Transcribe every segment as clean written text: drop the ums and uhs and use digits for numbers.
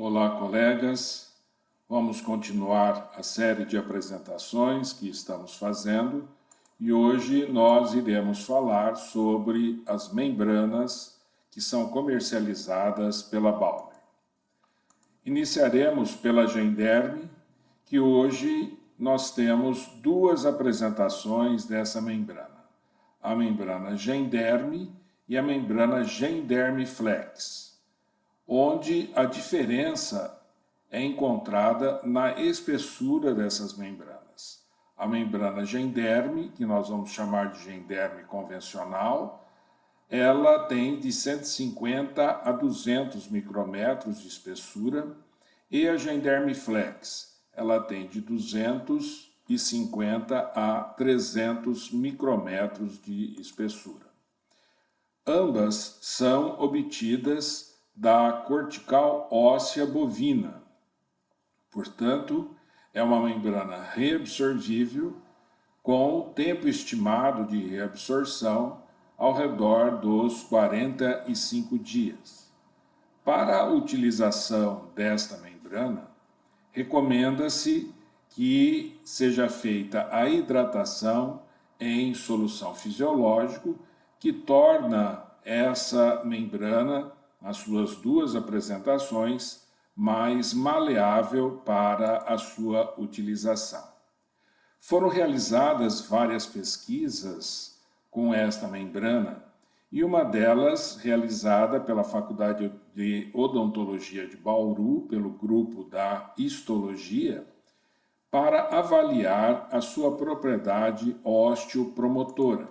Olá, colegas. Vamos continuar a série de apresentações que estamos fazendo e hoje nós iremos falar sobre as membranas que são comercializadas pela Balmer. Iniciaremos pela Genderme, que hoje nós temos duas apresentações dessa membrana. A membrana Genderme e a membrana Genderme Flex, onde a diferença é encontrada na espessura dessas membranas. A membrana Genderme, que nós vamos chamar de Genderme convencional, ela tem de 150 a 200 micrômetros de espessura, e a Genderme Flex, ela tem de 250 a 300 micrômetros de espessura. Ambas são obtidas da cortical óssea bovina. Portanto, é uma membrana reabsorvível com o tempo estimado de reabsorção ao redor dos 45 dias. Para a utilização desta membrana, recomenda-se que seja feita a hidratação em solução fisiológica, que torna essa membrana, nas suas duas apresentações, mais maleável para a sua utilização. Foram realizadas várias pesquisas com esta membrana, e uma delas realizada pela Faculdade de Odontologia de Bauru, pelo grupo da histologia, para avaliar a sua propriedade osteopromotora.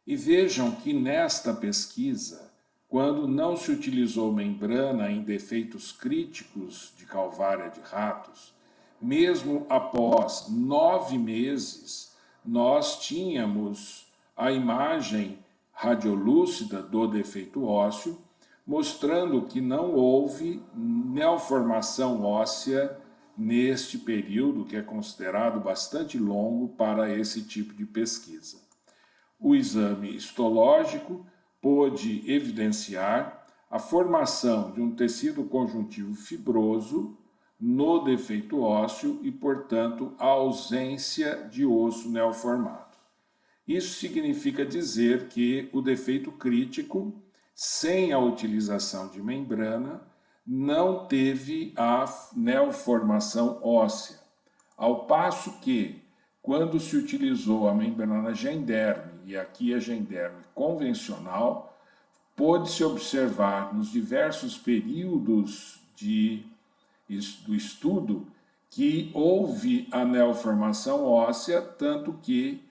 E vejam que nesta pesquisa, quando não se utilizou membrana em defeitos críticos de calvária de ratos, mesmo após 9 meses, nós tínhamos a imagem radiolúcida do defeito ósseo, mostrando que não houve neoformação óssea neste período, que é considerado bastante longo para esse tipo de pesquisa. O exame histológico pôde evidenciar a formação de um tecido conjuntivo fibroso no defeito ósseo e, portanto, a ausência de osso neoformado. Isso significa dizer que o defeito crítico, sem a utilização de membrana, não teve a neoformação óssea, ao passo que, quando se utilizou a membrana Genderme, e aqui a Genderme convencional, pôde-se observar nos diversos períodos do estudo que houve a neoformação óssea, tanto que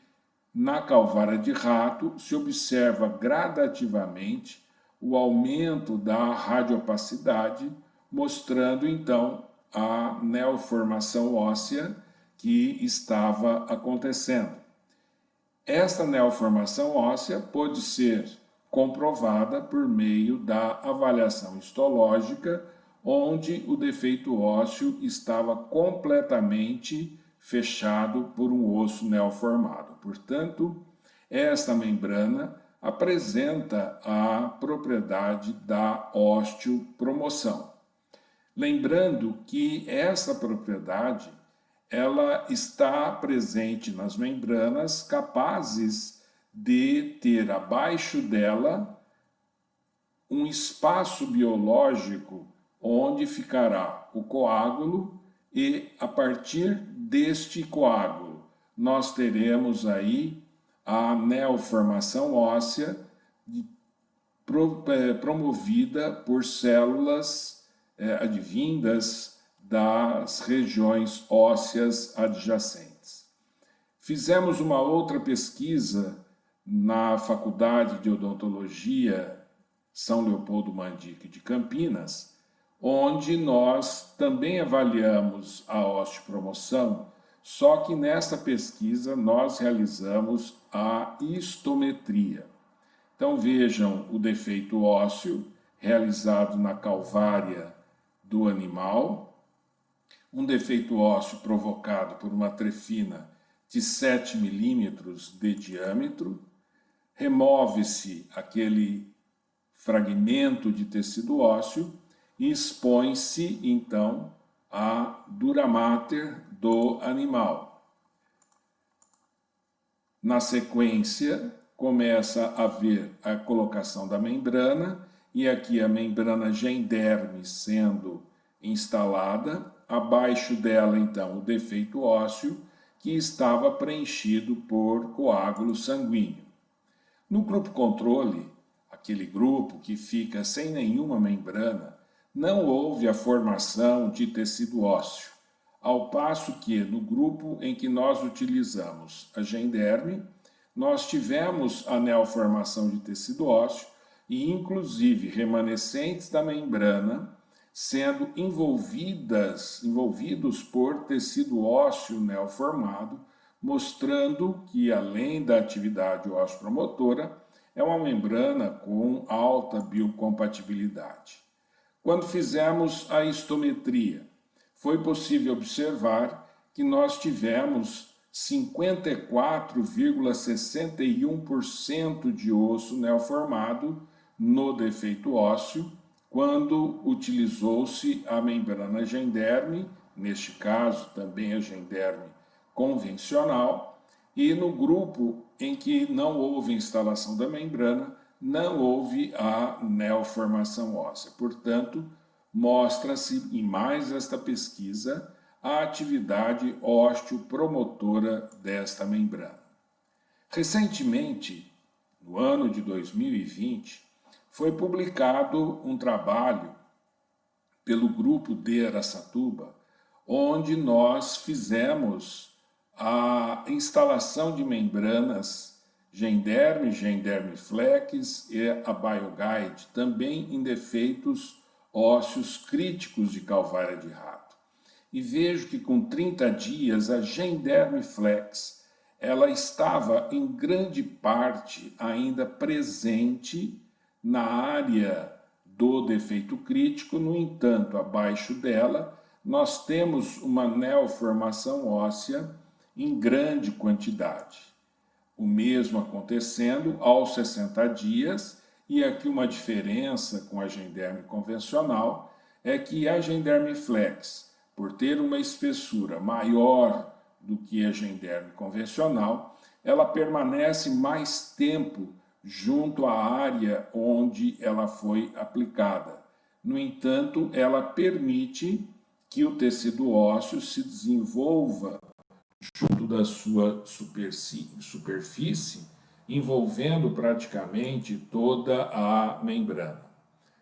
na calvária de rato se observa gradativamente o aumento da radiopacidade, mostrando então a neoformação óssea que estava acontecendo. Esta neoformação óssea pode ser comprovada por meio da avaliação histológica, onde o defeito ósseo estava completamente fechado por um osso neoformado. Portanto, esta membrana apresenta a propriedade da osteopromoção. Lembrando que essa propriedade ela está presente nas membranas capazes de ter abaixo dela um espaço biológico onde ficará o coágulo, e a partir deste coágulo nós teremos aí a neoformação óssea promovida por células advindas das regiões ósseas adjacentes. Fizemos uma outra pesquisa na Faculdade de Odontologia São Leopoldo Mandique de Campinas, onde nós também avaliamos a osteopromoção, só que nessa pesquisa nós realizamos a histometria. Então vejam o defeito ósseo realizado na calvária do animal, um defeito ósseo provocado por uma trefina de 7 milímetros de diâmetro, remove-se aquele fragmento de tecido ósseo e expõe-se, então, à dura mater do animal. Na sequência, começa a haver a colocação da membrana, e aqui a membrana genderme sendo instalada, abaixo dela, então, o defeito ósseo, que estava preenchido por coágulo sanguíneo. No grupo controle, aquele grupo que fica sem nenhuma membrana, não houve a formação de tecido ósseo, ao passo que no grupo em que nós utilizamos a genderme, nós tivemos a neoformação de tecido ósseo e inclusive remanescentes da membrana sendo envolvidos por tecido ósseo neoformado, mostrando que, além da atividade osteopromotora, é uma membrana com alta biocompatibilidade. Quando fizemos a histometria, foi possível observar que nós tivemos 54,61% de osso neoformado no defeito ósseo, quando utilizou-se a membrana genderme, neste caso também a genderme convencional, e no grupo em que não houve instalação da membrana, não houve a neoformação óssea. Portanto, mostra-se em mais esta pesquisa a atividade osteopromotora desta membrana. Recentemente, no ano de 2020, foi publicado um trabalho pelo grupo de Araçatuba, onde nós fizemos a instalação de membranas genderme, genderme flex e a BioGuide, também em defeitos ósseos críticos de calvária de rato. E vejo que com 30 dias a genderme flex, ela estava em grande parte ainda presente na área do defeito crítico. No entanto, abaixo dela, nós temos uma neoformação óssea em grande quantidade. O mesmo acontecendo aos 60 dias, e aqui uma diferença com a genderme convencional é que a genderme flex, por ter uma espessura maior do que a genderme convencional, ela permanece mais tempo junto à área onde ela foi aplicada. No entanto, ela permite que o tecido ósseo se desenvolva junto da sua superfície, envolvendo praticamente toda a membrana.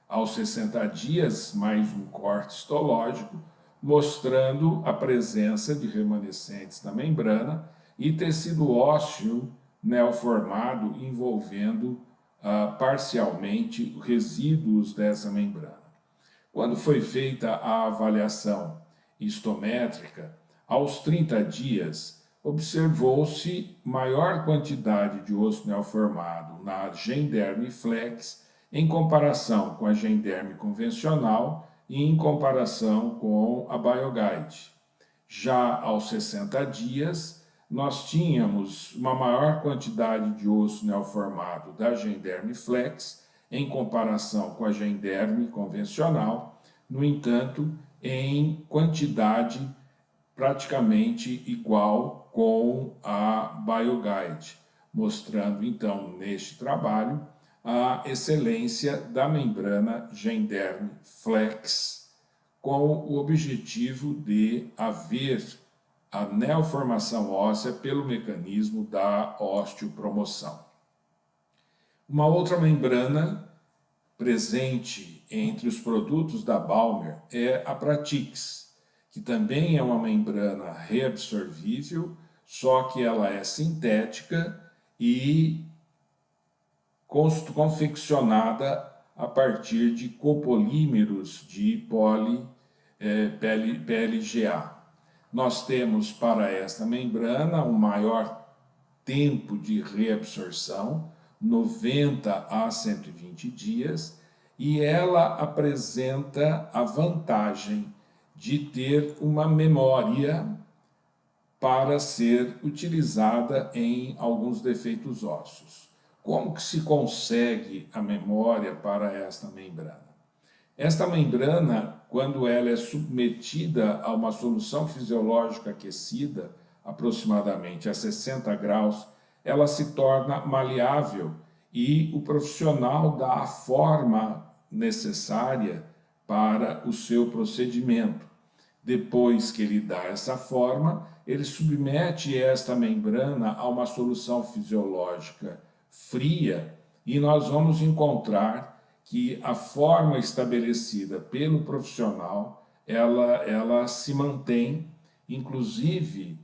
Aos 60 dias, mais um corte histológico, mostrando a presença de remanescentes na membrana e tecido ósseo neoformado envolvendo parcialmente resíduos dessa membrana. Quando foi feita a avaliação histométrica, aos 30 dias, observou-se maior quantidade de osso neoformado na genderme flex em comparação com a genderme convencional e em comparação com a BioGuide. Já aos 60 dias, nós tínhamos uma maior quantidade de osso neoformado da genderme flex em comparação com a genderme convencional, no entanto, em quantidade praticamente igual com a BioGuide, mostrando então neste trabalho a excelência da membrana genderme flex, com o objetivo de haver a neoformação óssea pelo mecanismo da osteopromoção. Uma outra membrana presente entre os produtos da Balmer é a Pratix, que também é uma membrana reabsorvível, só que ela é sintética e confeccionada a partir de copolímeros de PLGA. Nós temos para esta membrana um maior tempo de reabsorção, 90 a 120 dias, e ela apresenta a vantagem de ter uma memória para ser utilizada em alguns defeitos ósseos. Como que se consegue a memória para esta membrana? Esta membrana, quando ela é submetida a uma solução fisiológica aquecida, aproximadamente a 60 graus, ela se torna maleável e o profissional dá a forma necessária para o seu procedimento. Depois que ele dá essa forma, ele submete esta membrana a uma solução fisiológica fria e nós vamos encontrar que a forma estabelecida pelo profissional, ela se mantém, inclusive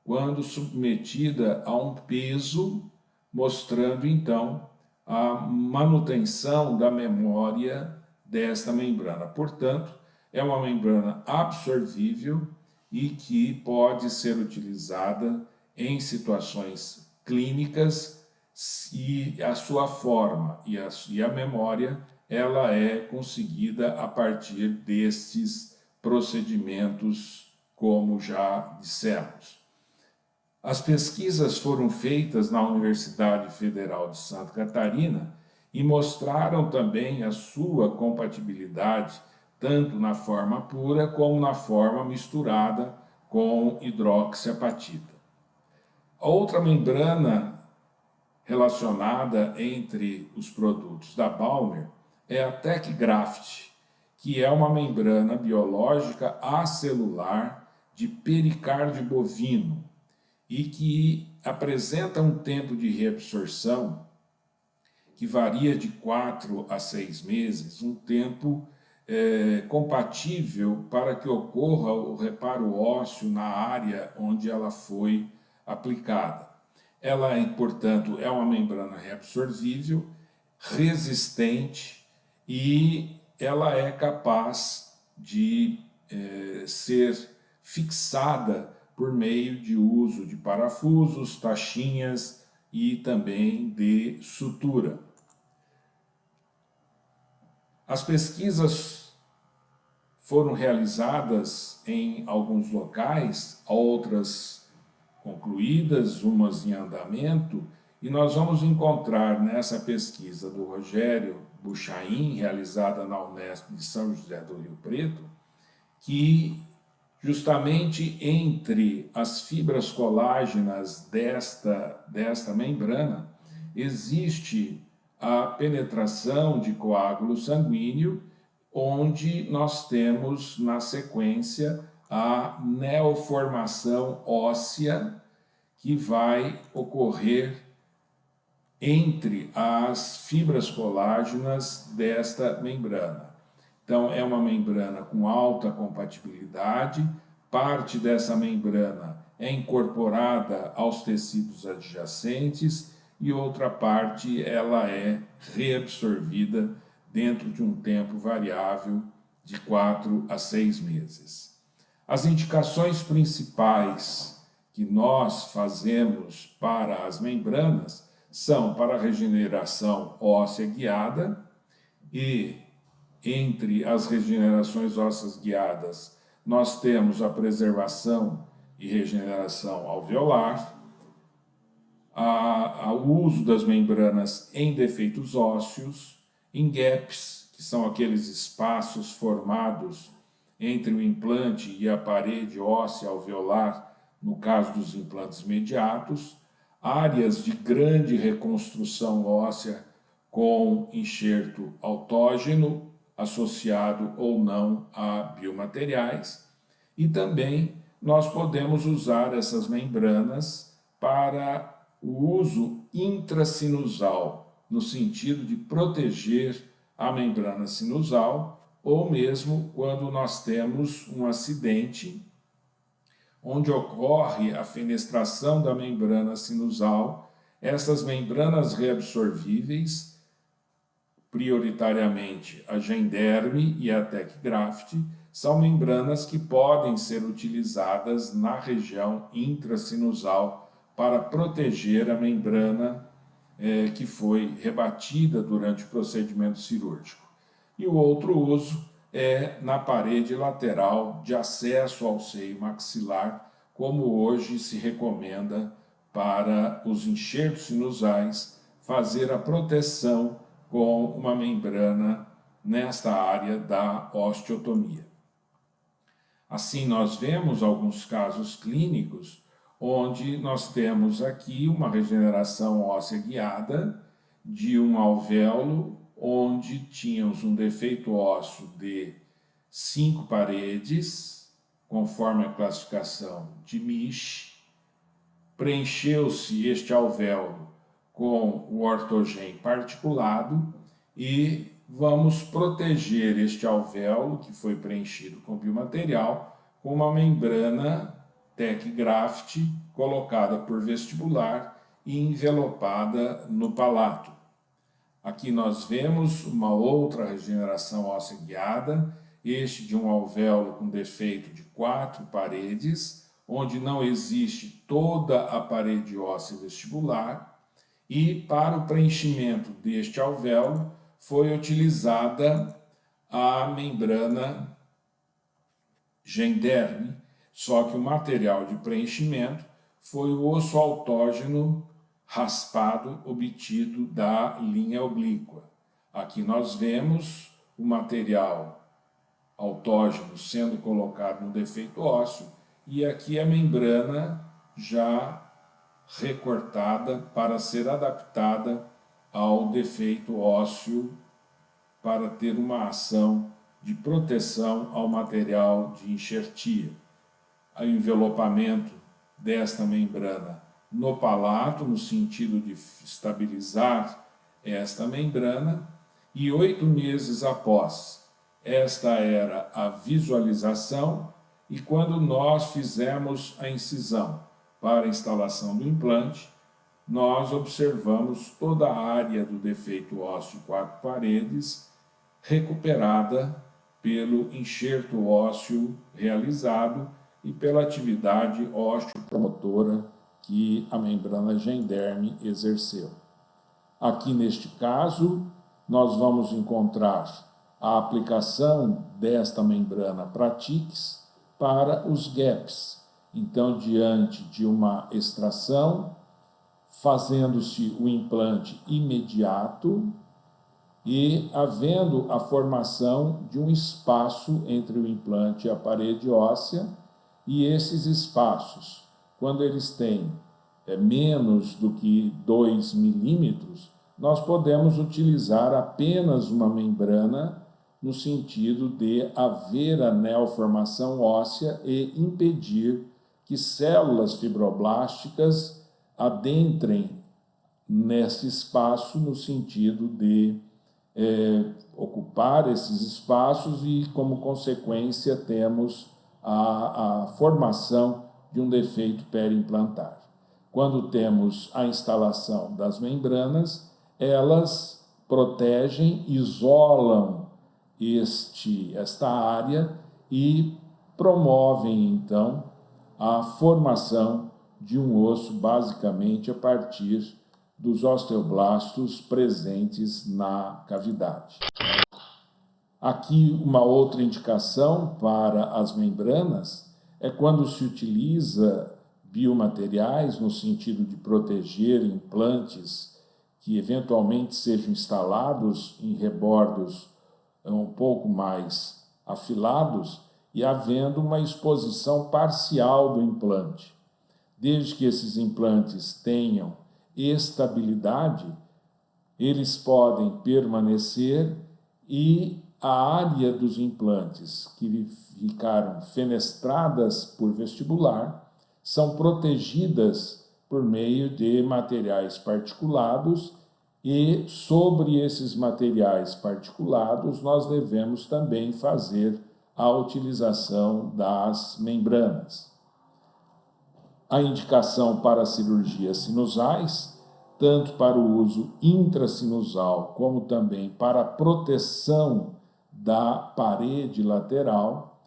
quando submetida a um peso, mostrando então a manutenção da memória desta membrana. Portanto, é uma membrana absorvível e que pode ser utilizada em situações clínicas e a sua forma e a memória ela é conseguida a partir destes procedimentos, como já dissemos. As pesquisas foram feitas na Universidade Federal de Santa Catarina e mostraram também a sua compatibilidade tanto na forma pura como na forma misturada com hidroxiapatita. A outra membrana relacionada entre os produtos da Balmer é a TechGraft, que é uma membrana biológica acelular de pericárdio bovino e que apresenta um tempo de reabsorção que varia de 4 a 6 meses, um tempo compatível para que ocorra o reparo ósseo na área onde ela foi aplicada. Ela, portanto, é uma membrana reabsorvível, resistente e ela é capaz de ser fixada por meio de uso de parafusos, tachinhas e também de sutura. As pesquisas foram realizadas em alguns locais, outras concluídas, umas em andamento, e nós vamos encontrar nessa pesquisa do Rogério Buchaim, realizada na Unesp de São José do Rio Preto, que justamente entre as fibras colágenas desta membrana existe a penetração de coágulo sanguíneo, onde nós temos na sequência a neoformação óssea que vai ocorrer entre as fibras colágenas desta membrana. Então, é uma membrana com alta compatibilidade, parte dessa membrana é incorporada aos tecidos adjacentes e outra parte ela é reabsorvida dentro de um tempo variável de 4 a 6 meses. As indicações principais que nós fazemos para as membranas são para a regeneração óssea guiada e entre as regenerações ósseas guiadas, nós temos a preservação e regeneração alveolar, o uso das membranas em defeitos ósseos, em gaps, que são aqueles espaços formados entre o implante e a parede óssea alveolar, no caso dos implantes imediatos, áreas de grande reconstrução óssea com enxerto autógeno, associado ou não a biomateriais, e também nós podemos usar essas membranas para o uso intracinusal, no sentido de proteger a membrana sinusal, ou mesmo quando nós temos um acidente onde ocorre a fenestração da membrana sinusal, essas membranas reabsorvíveis, prioritariamente a Genderme e a TechGraft, são membranas que podem ser utilizadas na região intracinusal para proteger a membrana que foi rebatida durante o procedimento cirúrgico. E o outro uso é na parede lateral de acesso ao seio maxilar, como hoje se recomenda para os enxertos sinusais, fazer a proteção com uma membrana nesta área da osteotomia. Assim, nós vemos alguns casos clínicos onde nós temos aqui uma regeneração óssea guiada de um alvéolo onde tínhamos um defeito ósseo de 5 paredes, conforme a classificação de Misch. Preencheu-se este alvéolo com o ortogem particulado e vamos proteger este alvéolo, que foi preenchido com biomaterial, com uma membrana Tech Graft colocada por vestibular e envelopada no palato. Aqui nós vemos uma outra regeneração óssea guiada, este de um alvéolo com defeito de 4 paredes, onde não existe toda a parede óssea vestibular, e para o preenchimento deste alvéolo foi utilizada a membrana genderme, só que o material de preenchimento foi o osso autógeno raspado obtido da linha oblíqua. Aqui nós vemos o material autógeno sendo colocado no defeito ósseo e aqui a membrana já recortada para ser adaptada ao defeito ósseo para ter uma ação de proteção ao material de enxertia. O envelopamento desta membrana no palato, no sentido de estabilizar esta membrana, e 8 meses após, esta era a visualização, e quando nós fizemos a incisão para a instalação do implante, nós observamos toda a área do defeito ósseo de 4 paredes recuperada pelo enxerto ósseo realizado e pela atividade osteopromotora que a membrana genderme exerceu. Aqui neste caso, nós vamos encontrar a aplicação desta membrana Pratix para os gaps. Então, diante de uma extração, fazendo-se o implante imediato e havendo a formação de um espaço entre o implante e a parede óssea, e esses espaços, quando eles têm menos do que 2 milímetros, nós podemos utilizar apenas uma membrana no sentido de haver a neoformação óssea e impedir que células fibroblásticas adentrem nesse espaço no sentido de ocupar esses espaços e, como consequência, temos a formação de um defeito periimplantar. Quando temos a instalação das membranas, elas protegem, isolam esta área e promovem, então, a formação de um osso, basicamente, a partir dos osteoblastos presentes na cavidade. Aqui, uma outra indicação para as membranas é quando se utiliza biomateriais no sentido de proteger implantes que eventualmente sejam instalados em rebordos um pouco mais afilados e havendo uma exposição parcial do implante. Desde que esses implantes tenham estabilidade, eles podem permanecer e a área dos implantes que ficaram fenestradas por vestibular são protegidas por meio de materiais particulados e sobre esses materiais particulados nós devemos também fazer a utilização das membranas. A indicação para cirurgias sinusais, tanto para o uso intrasinusal como também para a proteção da parede lateral,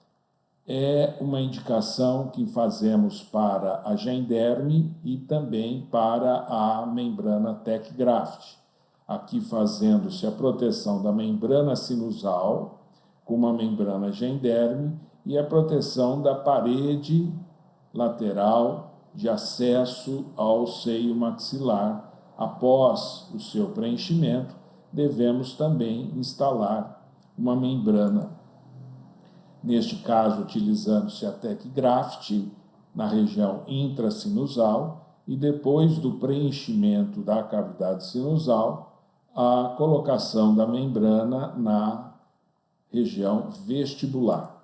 é uma indicação que fazemos para a genderme e também para a membrana Tech Graft. Aqui fazendo-se a proteção da membrana sinusal com uma membrana genderme e a proteção da parede lateral de acesso ao seio maxilar. Após o seu preenchimento, devemos também instalar uma membrana, neste caso utilizando-se a Tec Graft na região intracinusal e depois do preenchimento da cavidade sinusal, a colocação da membrana na região vestibular.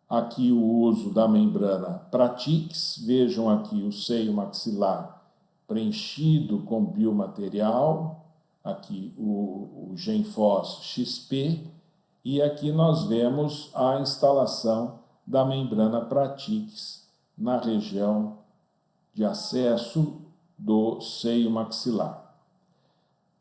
Aqui o uso da membrana Pratix, vejam aqui o seio maxilar preenchido com biomaterial, aqui o Genfos XP, e aqui nós vemos a instalação da membrana Pratix na região de acesso do seio maxilar.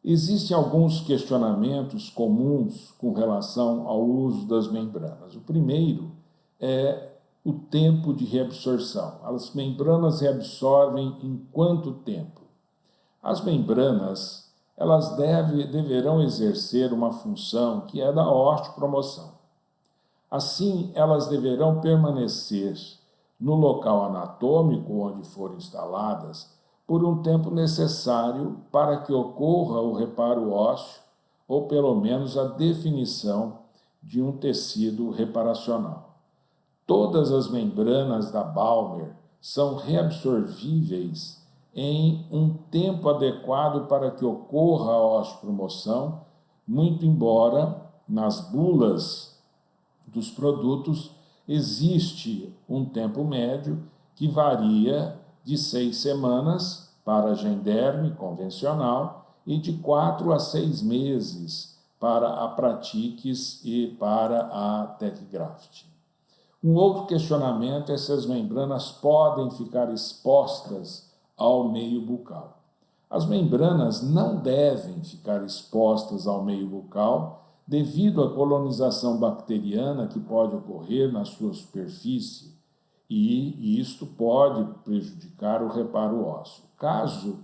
Existem alguns questionamentos comuns com relação ao uso das membranas. O primeiro é o tempo de reabsorção. As membranas reabsorvem em quanto tempo? As membranas, elas deverão exercer uma função que é da osteopromoção. Assim, elas deverão permanecer no local anatômico onde forem instaladas por um tempo necessário para que ocorra o reparo ósseo ou pelo menos a definição de um tecido reparacional. Todas as membranas da Balmer são reabsorvíveis em um tempo adequado para que ocorra a osteopromoção, muito embora nas bulas dos produtos existe um tempo médio que varia de 6 semanas para a Genderme convencional e de 4 a 6 meses para a Pratix e para a Tec Graft. Um outro questionamento é se as membranas podem ficar expostas ao meio bucal. As membranas não devem ficar expostas ao meio bucal devido à colonização bacteriana que pode ocorrer na sua superfície e isto pode prejudicar o reparo ósseo. Caso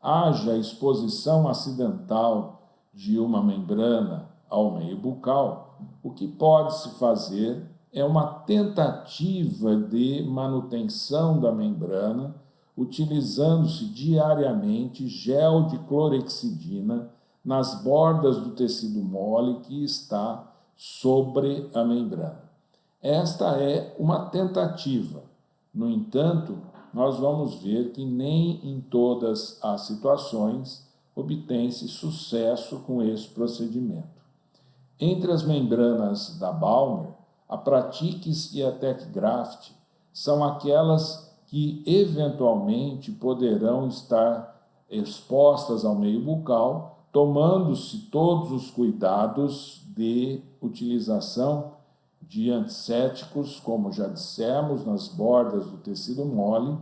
haja exposição acidental de uma membrana ao meio bucal, o que pode-se fazer é uma tentativa de manutenção da membrana, utilizando-se diariamente gel de clorexidina nas bordas do tecido mole que está sobre a membrana. Esta é uma tentativa. No entanto, nós vamos ver que nem em todas as situações obtém-se sucesso com esse procedimento. Entre as membranas da Balmer, a Pratix e a Tec Graft são aquelas que eventualmente poderão estar expostas ao meio bucal, tomando-se todos os cuidados de utilização de antissépticos, como já dissemos, nas bordas do tecido mole,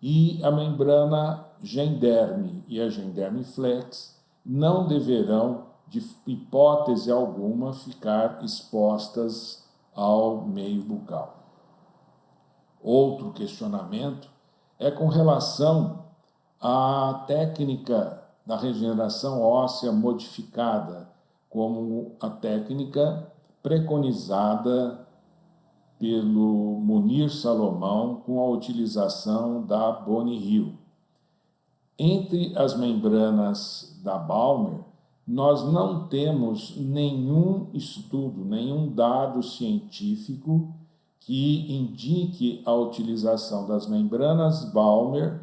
e a membrana Genderme e a Genderme Flex não deverão, de hipótese alguma, ficar expostas ao meio bucal. Outro questionamento é com relação à técnica da regeneração óssea modificada, como a técnica preconizada pelo Munir Salomão com a utilização da Boni Hill. Entre as membranas da Balmer, nós não temos nenhum estudo, nenhum dado científico que indique a utilização das membranas Balmer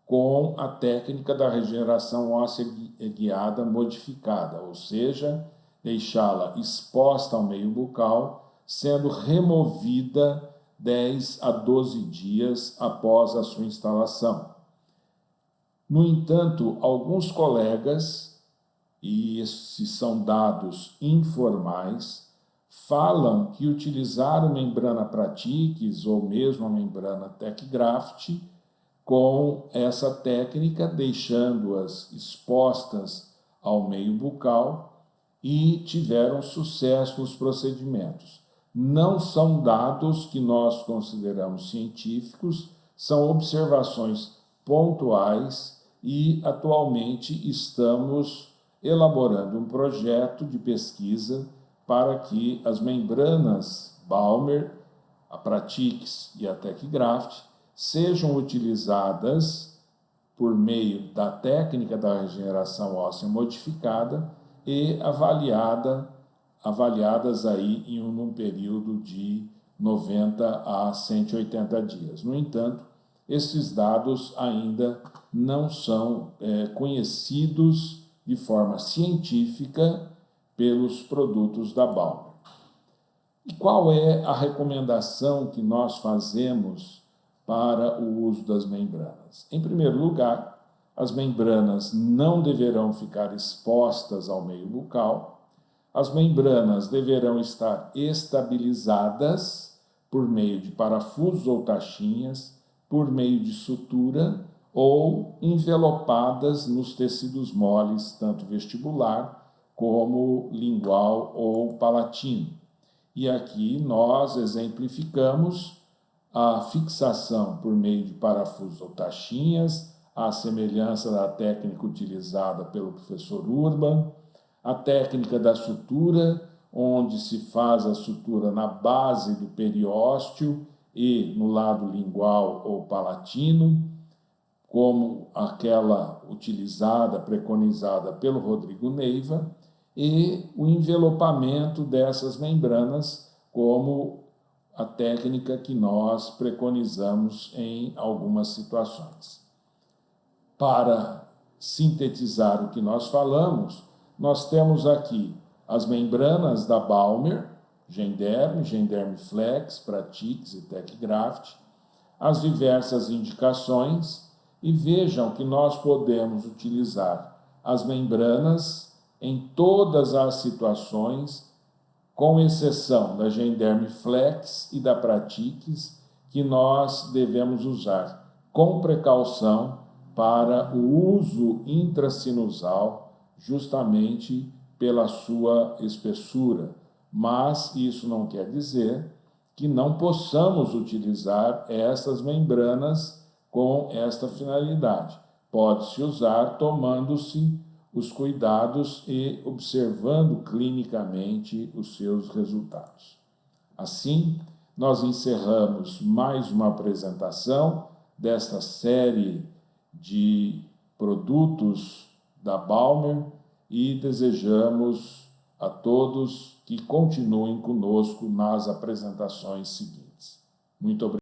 com a técnica da regeneração óssea guiada modificada, ou seja, deixá-la exposta ao meio bucal, sendo removida 10 a 12 dias após a sua instalação. No entanto, alguns colegas, e esses são dados informais, falam que utilizar a membrana Pratix ou mesmo a membrana Tec Graft com essa técnica, deixando-as expostas ao meio bucal, e tiveram sucesso nos procedimentos. Não são dados que nós consideramos científicos, são observações pontuais e atualmente estamos elaborando um projeto de pesquisa para que as membranas Balmer, a Pratix e a Tec Graft sejam utilizadas por meio da técnica da regeneração óssea modificada e avaliada avaliadas aí em um período de 90 a 180 dias. No entanto, esses dados ainda não são conhecidos de forma científica pelos produtos da Balmer. E qual é a recomendação que nós fazemos para o uso das membranas? Em primeiro lugar, as membranas não deverão ficar expostas ao meio bucal. As membranas deverão estar estabilizadas por meio de parafusos ou taxinhas, por meio de sutura ou envelopadas nos tecidos moles, tanto vestibular como lingual ou palatino. E aqui nós exemplificamos a fixação por meio de parafusos ou taxinhas, à semelhança da técnica utilizada pelo professor Urban, a técnica da sutura, onde se faz a sutura na base do periósteo e no lado lingual ou palatino, como aquela utilizada, preconizada pelo Rodrigo Neiva, e o envelopamento dessas membranas, como a técnica que nós preconizamos em algumas situações. Para sintetizar o que nós falamos, nós temos aqui as membranas da Balmer, Genderme, Genderme Flex, Pratix e Tecgraft, as diversas indicações, e vejam que nós podemos utilizar as membranas em todas as situações, com exceção da Genderme Flex e da Pratix, que nós devemos usar com precaução para o uso intrasinusal, justamente pela sua espessura. Mas isso não quer dizer que não possamos utilizar essas membranas com esta finalidade. Pode-se usar tomando-se os cuidados e observando clinicamente os seus resultados. Assim, nós encerramos mais uma apresentação desta série de produtos da Balmer e desejamos a todos que continuem conosco nas apresentações seguintes. Muito obrigado.